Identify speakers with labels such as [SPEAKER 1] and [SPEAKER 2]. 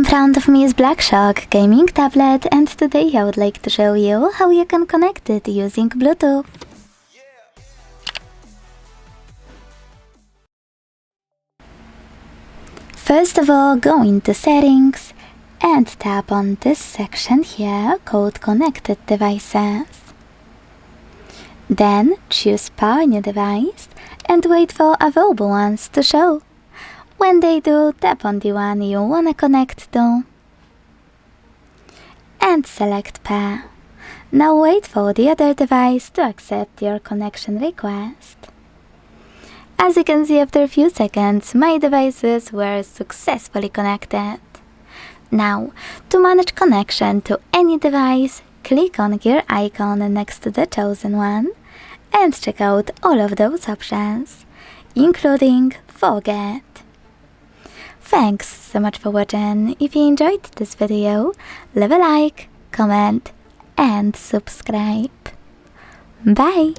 [SPEAKER 1] front of me is Black Shark gaming tablet, and today I would like to show you how you can connect it using Bluetooth. First of all, go into settings and tap on this section here called Connected Devices. Then choose Power New Device and wait for available ones to show. When they do, tap on the one you wanna connect to and select Pair. Now wait for the other device to accept your connection request. As you can see, after a few seconds, my devices were successfully connected. Now, to manage connection to any device, click on gear icon next to the chosen one and check out all of those options, including Forget. Thanks so much for watching. If you enjoyed this video, leave a like, comment and subscribe. Bye!